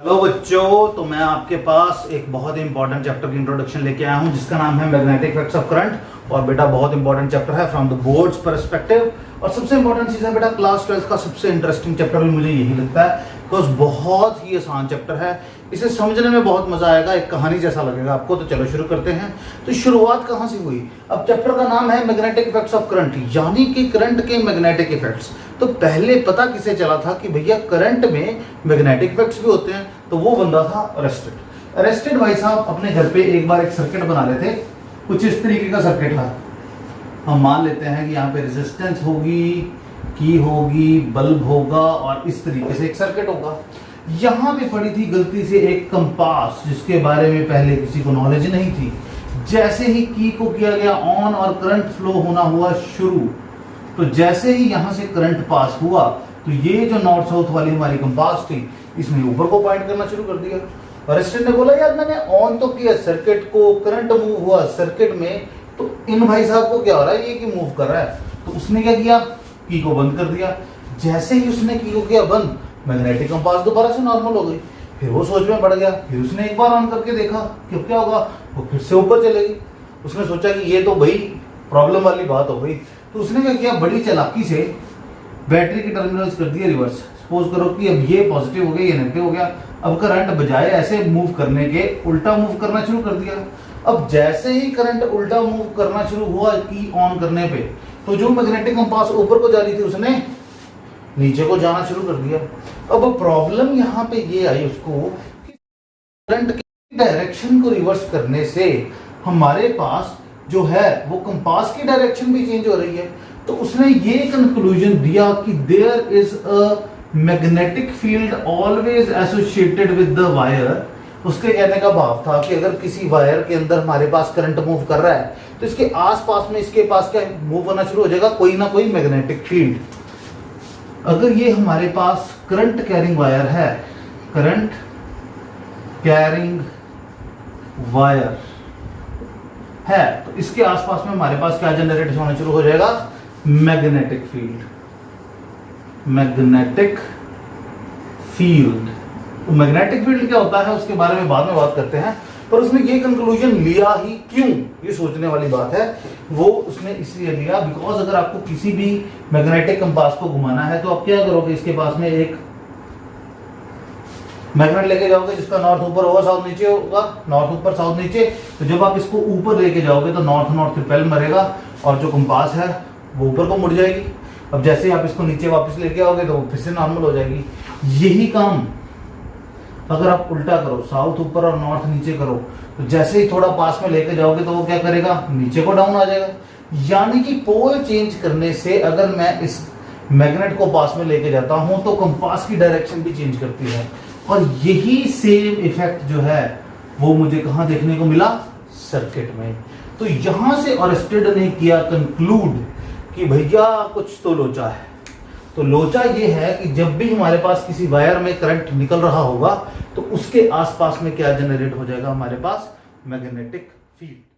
Hello बच्चों, तो मैं आपके पास एक बहुत ही इंपॉर्टेंट चैप्टर की इंट्रोडक्शन लेके आया हूं जिसका नाम है मैग्नेटिक इफेक्ट्स ऑफ करंट। और बेटा बहुत इंपॉर्टेंट चैप्टर है फ्रॉम द बोर्ड्स पर्सपेक्टिव। और सबसे इंपॉर्टेंट चीज़ है बेटा, क्लास 12 का सबसे इंटरेस्टिंग चैप्टर भी मुझे यही लगता है, बिकॉज बहुत ही आसान चैप्टर है। इसे समझने में बहुत मजा आएगा, एक कहानी जैसा लगेगा आपको। तो चलो शुरू करते हैं। तो शुरुआत कहाँ से हुई? अब चैप्टर का नाम है मैग्नेटिक इफेक्ट्स ऑफ करंट, यानी कि करंट के मैग्नेटिक इफेक्ट्स। तो पहले पता किसे चला था कि भैया करंट में मैग्नेटिक इफेक्ट्स भी होते हैं, तो वो बंदा था अरेस्टेड भाई साहब अपने घर पे एक बार एक सर्किट बना रहे थे। कुछ इस तरीके का सर्किट था। हम मान लेते हैं कि यहाँ पे रेजिस्टेंस होगी, की होगी, बल्ब होगा और इस तरीके से एक सर्किट होगा। यहाँ पे पड़ी थी गलती से एक कंपास, जिसके बारे में पहले किसी को नॉलेज नहीं थी। जैसे ही की को किया गया ऑन और करंट फ्लो होना हुआ शुरू, तो जैसे ही यहाँ से करंट पास हुआ तो ये जो नॉर्थ साउथ वाली हमारी कंपास थी, इसने ऊपर को पॉइंट करना शुरू कर दिया। अरेस्टेड ने बोला यार मैंने ऑन तो किया सर्किट को, करंट मूव हुआ सर्किट में, तो इन भाई साहब को क्या हो रहा है, ये कि मूव कर रहा है। तो उसने क्या किया, की को बंद कर दिया। जैसे ही उसने की को किया बंद, मैग्नेटिक कंपास दोबारा से नॉर्मल हो गई। फिर वो सोच में पड़ गया, फिर उसने एक बार ऑन करके देखा कि क्या होगा, वो फिर से ऊपर चलेगी। उसने सोचा कि ये तो भाई प्रॉब्लम वाली बात हो गई। तो उसने क्या किया, बड़ी चालाकी से बैटरी के टर्मिनल्स कर दिए रिवर्स। सपोज करो कि अब ये पॉजिटिव हो गया, ये नेगेटिव हो गया। अब करंट बजाय ऐसे मूव करने के उल्टा मूव करना शुरू कर दिया। अब जैसे ही करंट उल्टा मूव करना शुरू हुआ की ऑन करने पे, तो जो मैग्नेटिक कंपास ऊपर को जा रही थी उसने नीचे को जाना शुरू कर दिया। अब प्रॉब्लम यहाँ पे ये आई उसको कि करंट की डायरेक्शन को रिवर्स करने से हमारे पास जो है वो कंपास की डायरेक्शन भी चेंज हो रही है। तो उसने ये कंक्लूजन दिया कि there is a magnetic field always associated with the wire. उसके कहने का भाव था कि अगर किसी वायर के अंदर हमारे पास करंट मूव कर रहा है तो इसके आसपास में इसके पास क्या मूव होना शुरू हो जाएगा, कोई ना कोई मैग्नेटिक फील्ड। अगर ये हमारे पास करंट कैरिंग वायर है, करंट कैरिंग वायर है, तो इसके आसपास में हमारे पास क्या जनरेट होना शुरू हो जाएगा, मैग्नेटिक फील्ड। मैग्नेटिक फील्ड, तो मैग्नेटिक फील्ड क्या होता है उसके बारे में बाद में बात करते हैं। पर उसने ये कंक्लूजन लिया ही क्यों, ये सोचने वाली बात है। वो उसने इसलिए लिया बिकॉज अगर आपको किसी भी मैग्नेटिक कंपास को घुमाना है तो आप क्या करोगे, इसके पास में एक मैग्नेट लेके जाओगे जिसका नॉर्थ ऊपर होगा साउथ नीचे होगा, नॉर्थ ऊपर साउथ नीचे। तो जब आप इसको ऊपर लेके जाओगे तो नॉर्थ नॉर्थ रिपेल मरेगा और जो कंपास है वो ऊपर को मुड़ जाएगी। अब जैसे ही आप इसको नीचे वापस लेके आओगे तो वो फिर से नॉर्मल हो जाएगी। यही काम अगर आप उल्टा करो, साउथ ऊपर और नॉर्थ नीचे करो, तो जैसे ही थोड़ा पास में लेके जाओगे तो वो क्या करेगा, नीचे को डाउन आ जाएगा। यानी कि पोल चेंज करने से अगर मैं इस मैग्नेट को पास में लेके जाता हूं तो कंपास की डायरेक्शन भी चेंज करती है। और यही सेम इफेक्ट जो है वो मुझे कहां देखने को मिला, सर्किट में। तो यहां से अरेस्टेड ने किया कंक्लूड कि भैया कुछ तो लोचा है। तो लोचा ये है कि जब भी हमारे पास किसी वायर में करंट निकल रहा होगा तो उसके आसपास में क्या जनरेट हो जाएगा, हमारे पास मैग्नेटिक फील्ड।